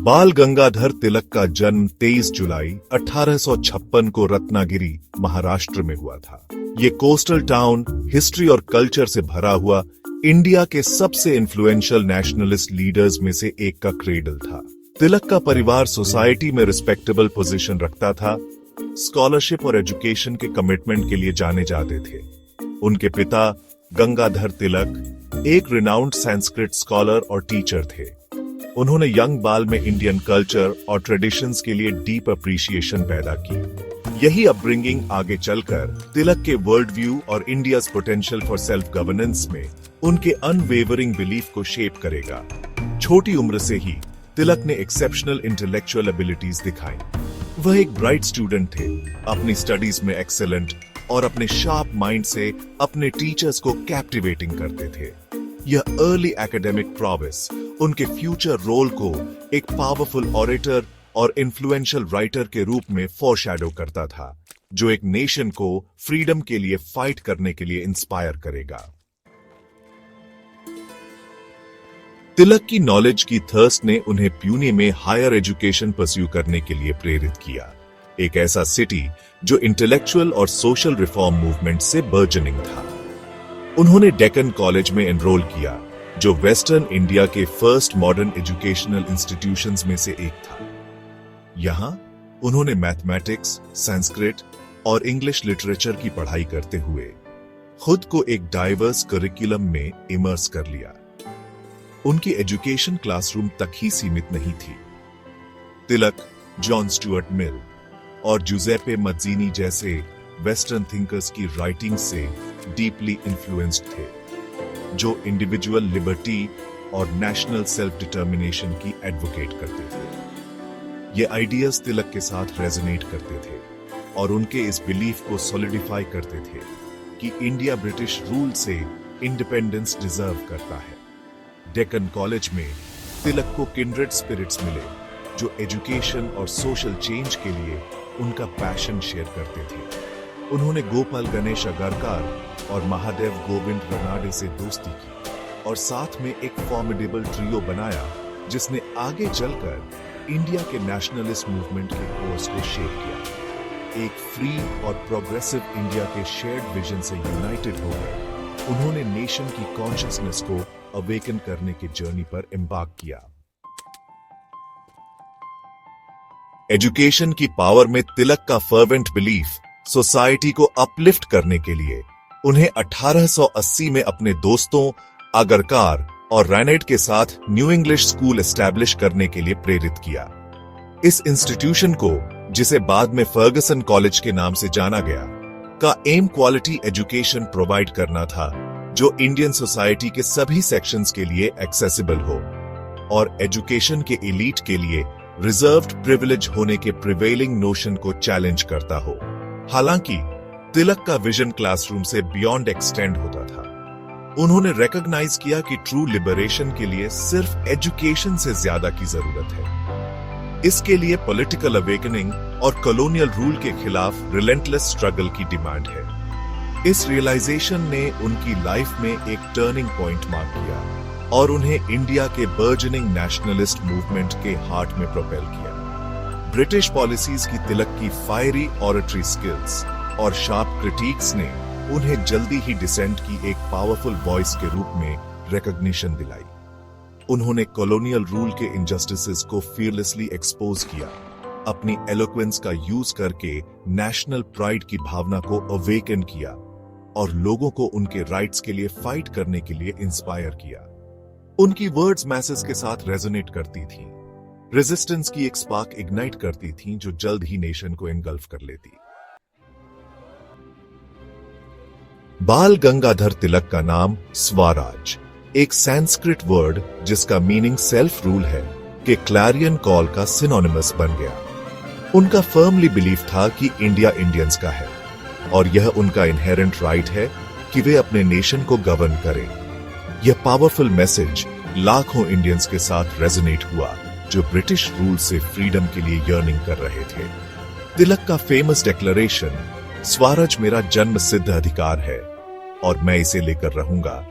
बाल गंगाधर तिलक का जन्म 23 जुलाई 1856 को रत्नागिरी, महाराष्ट्र में हुआ था। ये कोस्टल टाउन हिस्ट्री और कल्चर से भरा हुआ इंडिया के सबसे इन्फ्लुएंशियल नेशनलिस्ट लीडर्स में से एक का क्रेडल था। तिलक का परिवार सोसाइटी में रिस्पेक्टेबल पोजीशन रखता था, स्कॉलरशिप और एजुकेशन के कमिटमेंट के लिए जाने जाते थे। उनके पिता गंगाधर तिलक एक रिनाउंड संस्कृत स्कॉलर और टीचर थे। उन्होंने यंग बाल में इंडियन कल्चर और ट्रेडिशंस के लिए डीप अप्रिसिएशन पैदा की। यही अपब्रिंगिंग आगे चलकर तिलक के वर्ल्ड व्यू और India's potential for self governance में उनके अनवेवरिंग बिलीफ को शेप करेगा। छोटी उम्र से ही तिलक ने एक्सेप्शनल इंटेलेक्चुअल एबिलिटीज दिखाई। वह एक ब्राइट स्टूडेंट थे, अपनी स्टडीज में एक्सेलेंट और अपने शार्प माइंड से अपने टीचर्स को कैप्टिवेटिंग करते थे। यह अर्ली एकेडमिक प्रोग्रेस उनके फ्यूचर रोल को एक पावरफुल ऑरेटर और इन्फ्लुएंशियल राइटर के रूप में फोरशैडो करता था, जो एक नेशन को फ्रीडम के लिए फाइट करने के लिए इंस्पायर करेगा। तिलक की नॉलेज की थर्स्ट ने उन्हें पुणे में हायर एजुकेशन परस्यू करने के लिए प्रेरित किया, एक ऐसा सिटी जो इंटेलेक्चुअल और सोशल रिफॉर्म मूवमेंट से बर्जनिंग था। उन्होंने डेक्कन कॉलेज में एनरोल किया, जो वेस्टर्न इंडिया के फर्स्ट मॉडर्न एजुकेशनल इंस्टीट्यूशंस में से एक था। यहां उन्होंने मैथमेटिक्स, संस्कृत और इंग्लिश लिटरेचर की पढ़ाई करते हुए खुद को एक डाइवर्स करिकुलम में इमर्स कर लिया। उनकी एजुकेशन क्लासरूम तक ही सीमित नहीं थी। तिलक जॉन स्टुअर्ट मिल और जुजेपे मज्जीनी जैसे वेस्टर्न थिंकर्स की राइटिंग से डीपली इन्फ्लुएंस्ड थे, जो इंडिविजुअल लिबर्टी और नेशनल सेल्फ डिटर्मिनेशन की एडवोकेट करते थे। ये आइडियाज तिलक के साथ रेजोनेट करते थे और उनके इस बिलीफ को सॉलिडिफाई करते थे कि इंडिया ब्रिटिश रूल से इंडिपेंडेंस डिजर्व करता है। डेक्कन कॉलेज में तिलक को किंड्रेड स्पिरिट्स मिले, जो एजुकेशन और सोशल चेंज के लिए उनका पैशन शेयर करते थे। उन्होंने गोपाल गणेश अगरकर और महादेव गोविंद रनाडे से दोस्ती की और साथ में एक फॉर्मिडेबल ट्रियो बनाया, जिसने आगे चलकर इंडिया के नेशनलिस्ट मूवमेंट के कोर्स को शेप किया। एक फ्री और प्रोग्रेसिव इंडिया के शेयर्ड विजन से यूनाइटेड होकर उन्होंने नेशन की कॉन्शियसनेस को अवेकन करने की जर्नी पर एम्बार्क किया। एजुकेशन की पावर में तिलक का फर्वेंट बिलीफ सोसाइटी को अपलिफ्ट करने के लिए उन्हें 1880 में अपने दोस्तों अगरकर और रैनेट के साथ न्यू इंग्लिश स्कूल एस्टैब्लिश करने के लिए प्रेरित किया। इस इंस्टीट्यूशन को, जिसे बाद में फर्गसन कॉलेज के नाम से जाना गया, का एम क्वालिटी एजुकेशन प्रोवाइड करना था, जो इंडियन सोसाइटी के सभी सेक्शंस के लिए एक्सेसिबल हो और एजुकेशन के एलीट के लिए रिजर्व्ड प्रिविलेज होने के प्रिवेलिंग नोशन को चैलेंज करता हो। हालांकि तिलक का विजन क्लासरूम से बियॉन्ड एक्सटेंड होता था। उन्होंने रिकॉग्नाइज किया कि ट्रू लिबरेशन के लिए सिर्फ एजुकेशन से ज्यादा की जरूरत है। इसके लिए पॉलिटिकल अवेकनिंग और कॉलोनियल रूल के खिलाफ रिलेंटलेस स्ट्रगल की डिमांड है। इस रियलाइजेशन ने उनकी लाइफ में एक टर्निंग पॉइंट मार्क किया और उन्हें इंडिया के बर्जनिंग नेशनलिस्ट मूवमेंट के हार्ट में प्रोपेल किया। ब्रिटिश पॉलिसीज की तिलक की फायरी ऑरेटरी स्किल्स और शार्प क्रिटिक्स ने उन्हें जल्दी ही डिसेंट की एक पावरफुल वॉइस के रूप में रिकॉग्निशन दिलाई। उन्होंने कॉलोनियल रूल के इनजस्टिसेस को फियरलेसली एक्सपोज किया, अपनी एलोक्वेंस का यूज करके नेशनल प्राइड की भावना को अवेकन किया और लोगों को उनके राइट्स के लिए फाइट करने के लिए इंस्पायर किया। उनकी वर्ड्स मैसेज के साथ रेजोनेट करती थी, रेजिस्टेंस की एक स्पार्क इग्नाइट करती थी, जो जल्द ही नेशन को एनगल्फ कर लेती। बाल गंगाधर तिलक का नाम स्वराज, एक संस्कृत वर्ड जिसका मीनिंग सेल्फ रूल है, के क्लैरियन कॉल का सिनोनिमस बन गया। उनका फर्मली बिलीफ था कि इंडिया इंडियंस का है और यह उनका इनहेरेंट राइट है कि वे अपने नेशन को गवर्न करें। यह पावरफुल मैसेज लाखों इंडियंस के साथ रेजोनेट हुआ, जो ब्रिटिश रूल से फ्रीडम के लिए यर्निंग कर रहे थे। तिलक का फेमस डिक्लेरेशन, स्वराज मेरा जन्म सिद्ध अधिकार है और मैं इसे लेकर रहूंगा,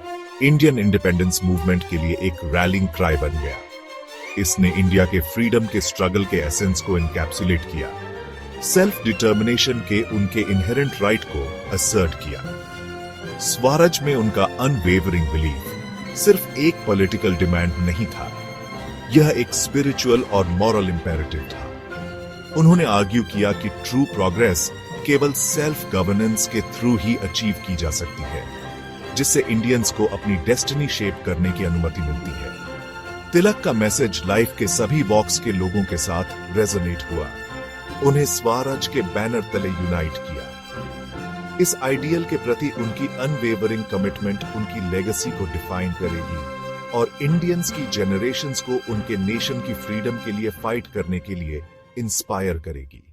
इंडियन इंडिपेंडेंस मूवमेंट के लिए एक रैलिंग क्राई बन गया। इसने इंडिया के फ्रीडम के स्ट्रगल के एसेंस को इनकैप्सुलेट किया, सेल्फ डिटर्मिनेशन के उनके इनहेरेंट राइट को असर्ट किया। स्वराज में उनका अनवेवरिंग बिलीफ सिर्फ एक पॉलिटिकल डिमांड नहीं था, यह एक स्पिरिचुअल और मॉरल इंपेरेटिव था। उन्होंने आर्ग्यू किया कि ट्रू प्रोग्रेस केवल सेल्फ गवर्नेंस के थ्रू ही अचीव की जा सकती है, जिससे इंडियंस को अपनी डेस्टिनी शेप करने की अनुमति मिलती है। तिलक का मैसेज लाइफ के सभी वॉक्स के लोगों के साथ रेजोनेट हुआ, उन्हें स्वराज के बैनर तले यूनाइट किया। इस आइडियल के प्रति उनकी अनवेवरिंग कमिटमेंट उनकी लेगेसी को डिफाइन करेगी और इंडियंस की जनरेशंस को उनके नेशन की फ्रीडम के लिए फाइट करने के लिए इंस्पायर करेगी।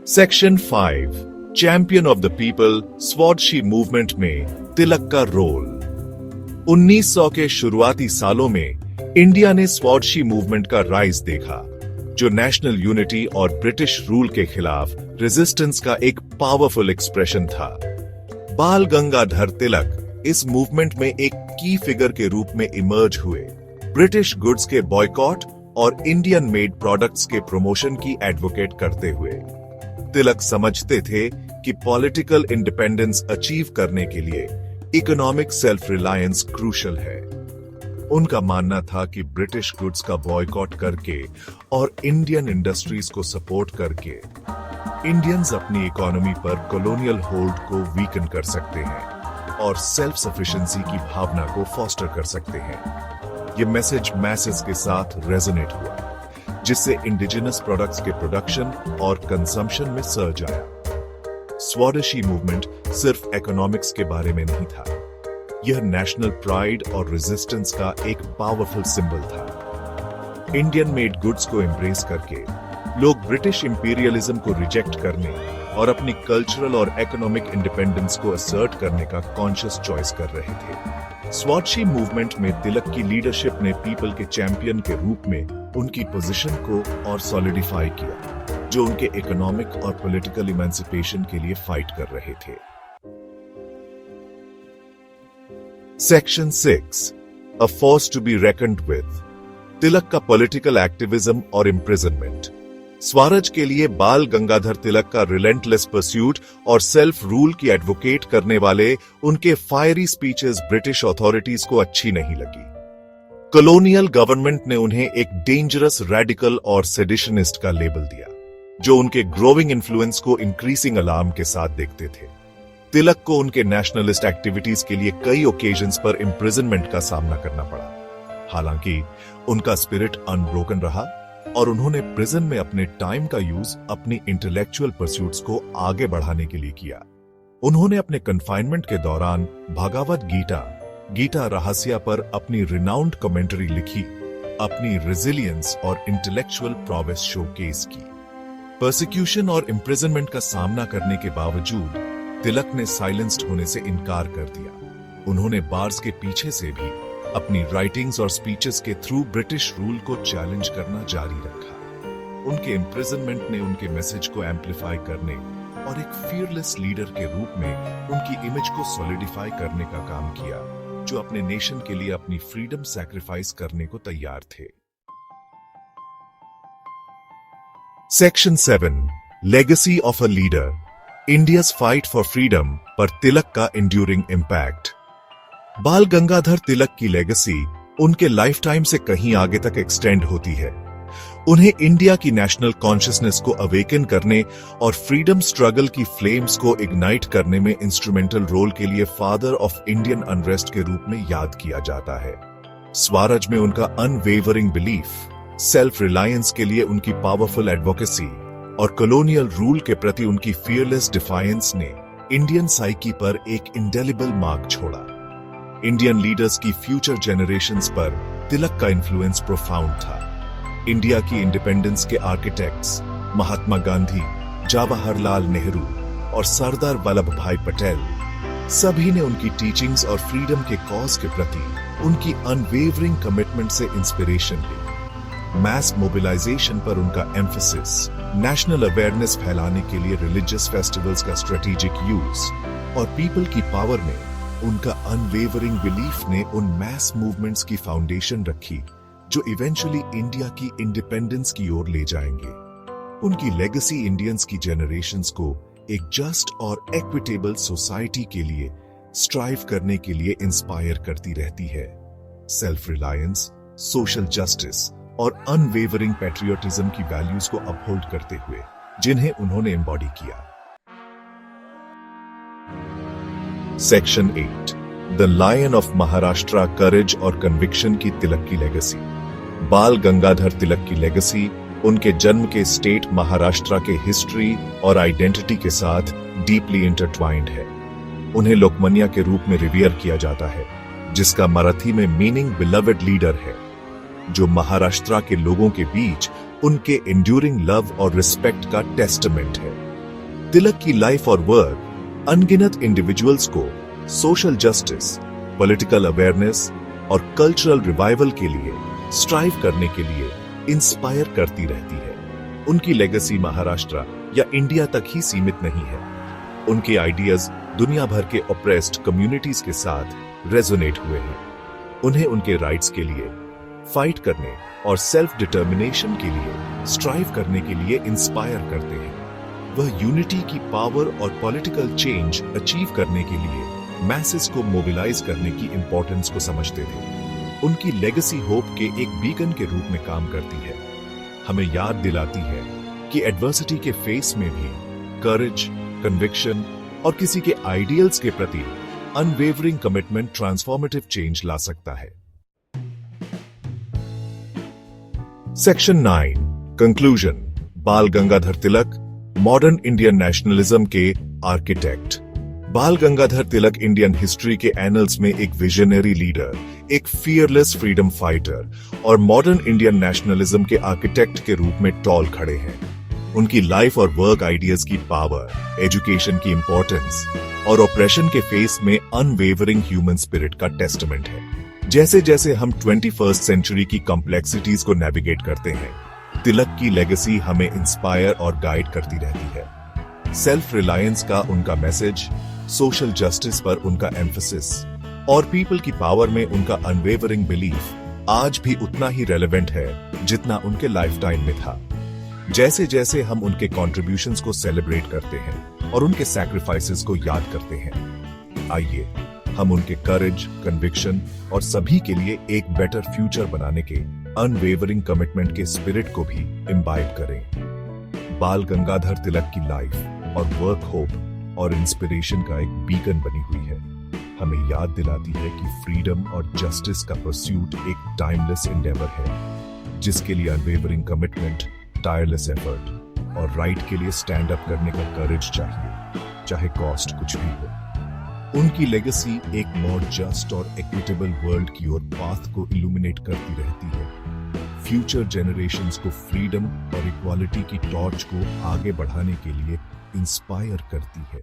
Section 5 champion of the people Swadeshi movement में तिलक का रोल। 1900 के शुरुआती सालों में इंडिया ने स्वॉर्डशी मूवमेंट का राइज देखा, जो नेशनल यूनिटी और ब्रिटिश रूल के खिलाफ रेजिस्टेंस का एक पावरफुल एक्सप्रेशन था। बाल गंगाधर तिलक इस मूवमेंट में एक की फिगर के रूप में इमर्ज हुए, ब्रिटिश गुड्स के बॉयकॉट और इंडियन मेड प्रोडक्ट्स के प्रमोशन की एडवोकेट करते हुए। तिलक समझते थे कि पॉलिटिकल इंडिपेंडेंस अचीव करने के लिए इकोनॉमिक सेल्फ रिलायंस क्रूशल है। उनका मानना था कि ब्रिटिश गुड्स का बॉयकॉट करके और इंडियन इंडस्ट्रीज को सपोर्ट करके इंडियंस अपनी इकोनॉमी पर कॉलोनियल होल्ड को वीकन कर सकते हैं और सेल्फ सफिशिएंसी की भावना को फॉस्टर कर सकते हैं। यह मैसेज मैसेज के साथ रेजोनेट हुआ, जिससे इंडिजिनस प्रोडक्ट्स के प्रोडक्शन और कंजम्पशन में सर्ज आया। स्वदेशी मूवमेंट सिर्फ इकोनॉमिक्स के बारे में नहीं था, यह नेशनल प्राइड और रेजिस्टेंस का एक पावरफुल सिंबल था। इंडियन मेड गुड्स को एम्ब्रेस करके लोग ब्रिटिश इंपीरियलिज्म को रिजेक्ट करने और अपनी कल्चरल और इकोनॉमिक इंडिपेंडेंस को असर्ट करने का कॉन्शियस चॉइस कर रहे थे। स्वदेशी मूवमेंट में तिलक की लीडरशिप ने पीपल के चैंपियन के रूप में उनकी पोजीशन को और सॉलिडिफाई किया, जो उनके इकोनॉमिक और पॉलिटिकल इमेंसिपेशन के लिए फाइट कर रहे थे। Section 6 a force to be reckoned with. Tilak का पॉलिटिकल एक्टिविज्म और इम्प्रिजनमेंट। स्वराज के लिए बाल गंगाधर तिलक का रिलेंटलेस परस्यूट और सेल्फ रूल की एडवोकेट करने वाले उनके फायरी स्पीचेस ब्रिटिश अथॉरिटीज को अच्छी नहीं लगी। कॉलोनियल गवर्नमेंट ने उन्हें एक डेंजरस, रेडिकल और सेडिशनिस्ट का लेबल दिया, जो उनके ग्रोइंग इन्फ्लुएंस को इंक्रीजिंग अलार्म के साथ देखते थे। तिलक को उनके नेशनलिस्ट एक्टिविटीज के लिए कई ओकेजन्स पर इम्प्रिजनमेंट का सामना करना पड़ा। हालांकि उनका स्पिरिट अनब्रोकन रहा और उन्होंने प्रिजन में अपने टाइम का यूज अपनी इंटेलेक्चुअल परस्यूट्स को आगे बढ़ाने के लिए किया। उन्होंने अपने कन्फाइनमेंट के दौरान भागवत गीता रहस्य पर अपनी रिनाउंड कमेंट्री लिखी, अपनी रेजिलियंस और इंटेलेक्चुअल प्रोग्रेस शोकेस की। परसिक्यूशन और इम्प्रिजनमेंट का सामना करने के बावजूद तिलक ने साइलेंस्ड होने से इनकार कर दिया। उन्होंने बार्स के पीछे से भी अपनी राइटिंग्स और स्पीचेस के थ्रू ब्रिटिश रूल को चैलेंज करना जारी रखा। उनके इम्प्रिजनमेंट ने उनके मैसेज को एम्पलीफाई करने और एक फियरलेस लीडर के रूप में उनकी इमेज को सॉलिडिफाई करने का काम किया, जो अपने नेशन के लिए अपनी फ्रीडम सैक्रिफाइस करने को तैयार थे। Section 7 legacy of a leader. India's fight for freedom पर तिलक का इंड्यूरिंग इम्पैक्ट। बाल गंगाधर तिलक की लेगेसी उनके लाइफ टाइम से कहीं आगे तक एक्सटेंड होती है। उन्हें इंडिया की नेशनल कॉन्शियसनेस को अवेकन करने और फ्रीडम स्ट्रगल की फ्लेम्स को इग्नाइट करने में इंस्ट्रूमेंटल रोल के लिए फादर ऑफ इंडियन अनरेस्ट के रूप में याद किया जाता है। स्वराज में उनका अनवेवरिंग बिलीफ, सेल्फ रिलायंस के लिए उनकी पावरफुल एडवोकेसी और कॉलोनियल रूल के प्रति उनकी फियरलेस डिफायंस ने इंडियन साइकी पर एक इंडेलिबल मार्क छोड़ा। इंडियन लीडर्स की फ्यूचर जनरेशंस पर तिलक का इन्फ्लुएंस प्रोफाउंड था। इंडिया की इंडिपेंडेंस के आर्किटेक्ट्स महात्मा गांधी, जवाहरलाल नेहरू और सरदार वल्लभ भाई पटेल, सभी ने उनकी टीचिंग्स और फ्रीडम के कॉज के प्रति उनकी अनवेवरिंग कमिटमेंट से इंस्पिरेशन ली। मैस मोबिलाइजेशन पर उनका एम्फेसिस, नेशनल अवेयरनेस फैलाने के लिए रिलीजियस फेस्टिवल्स का स्ट्रेटेजिक यूज और पीपल की पावर में उनका अनवेवरिंग बिलीफ ने उन मैस मूवमेंट्स की फाउंडेशन रखी जो इवेंचुअली इंडिया की इंडिपेंडेंस की ओर ले जाएंगे। उनकी लेगेसी इंडियंस की जनरेशंस को एक जस्ट और इक्विटेबल सोसाइटी के लिए स्ट्राइव करने के लिए इंस्पायर करती रहती है। सेल्फ रिलायंस, सोशल जस्टिस और अनवेवरिंग पैट्रियोटिज्म की वैल्यूज को अपहोल्ड करते हुए जिन्हें उन्होंने एम्बॉडी किया। Section 8 the lion of Maharashtra, courage और कन्विक्शन की तिलक की लेगेसी। बाल गंगाधर तिलक की लेगेसी उनके जन्म के स्टेट महाराष्ट्र के हिस्ट्री और आइडेंटिटी के साथ डीपली इंटरट्वाइंड है। उन्हें लोकमान्य के रूप में रिवियर किया जाता है, जिसका मराठी में मीनिंग बिलवेड लीडर है, जो महाराष्ट्र के लोगों के बीच उनके एंड्यूरिंग लव और रिस्पेक्ट का टेस्टमेंट है। तिलक की लाइफ और वर्क अनगिनत इंडिविजुअल्स को सोशल जस्टिस, पॉलिटिकल अवेयरनेस और कल्चरल रिवाइवल के लिए स्ट्राइव करने के लिए इंस्पायर करती रहती है। उनकी लेगेसी महाराष्ट्र या इंडिया तक ही सीमित नहीं है। उनके आइडियाज दुनिया भर के ऑप्रेस्ड कम्युनिटीज के साथ रेजोनेट हुए हैं। उन्हें उनके राइट्स के लिए फाइट करने और सेल्फ डिटर्मिनेशन के लिए स्ट्राइव करने के लिए इंस्पायर करते हैं। वह यूनिटी की पावर और पॉलिटिकल चेंज अचीव करने के लिए मैसेस को मोबिलाइज करने की इंपॉर्टेंस को समझते थे। उनकी लेगेसी होप के एक बीकन के रूप में काम करती है, हमें याद दिलाती है कि एडवर्सिटी के फेस में भी करेज, कन्विक्शन और किसी के आइडियल्स के प्रति अनवेवरिंग कमिटमेंट ट्रांसफॉर्मेटिव चेंज ला सकता है। Section 9 conclusion. बाल गंगाधर तिलक मॉडर्न इंडियन नेशनलिज्म के आर्किटेक्ट। बाल गंगाधर तिलक इंडियन हिस्ट्री के एनल्स में एक विजनरी लीडर, एक फियरलेस फ्रीडम फाइटर और मॉडर्न इंडियन नेशनलिज्म के आर्किटेक्ट के रूप में टॉल खड़े हैं। उनकी लाइफ और वर्क आइडियाज की पावर, एजुकेशन की इंपॉर्टेंस और ऑपरेशन के फेस में अनवेवरिंग ह्यूमन स्पिरिट का टेस्टमेंट है। जैसे जैसे हम 21st सेंचुरी की कॉम्प्लेक्सिटीज को नेविगेट करते हैं, तिलक की लेगेसी हमें इंस्पायर और गाइड करती रहती है। सेल्फ रिलायंस का उनका मैसेज, सोशल जस्टिस पर उनका एम्फेसिस और पीपल की पावर में उनका अनवेवरिंग बिलीफ आज भी उतना ही रेलेवेंट है जितना उनके लाइफ टाइम में था। जैसे जैसे हम उनके कॉन्ट्रीब्यूशंस को सेलिब्रेट करते हैं और उनके सैक्रिफाइसेस को याद करते हैं, आइए हम उनके करेज, कन्विक्शन और सभी के लिए एक बेटर फ्यूचर बनाने के अनवेवरिंग कमिटमेंट के स्पिरिट को भी इम्बाइब करें। बाल गंगाधर तिलक की लाइफ और वर्क होप और इंस्पिरेशन का एक बीकन बनी हुई है। हमें याद दिलाती है कि फ्रीडम और जस्टिस का परस्यूट एक टाइमलेस एंडेवर है, जिसके लिए अनवेवरिंग कमिटमेंट, टायरलेस एफर्ट और राइट के लिए स्टैंड अप करने का करेज चाहिए, चाहे कॉस्ट कुछ भी हो। उनकी लेगेसी एक मोर जस्ट और इक्विटेबल वर्ल्ड की ओर पाथ को इल्यूमिनेट करती रहती है, फ्यूचर जनरेशंस को फ्रीडम और इक्वालिटी की टॉर्च को आगे बढ़ाने के लिए इंस्पायर करती है।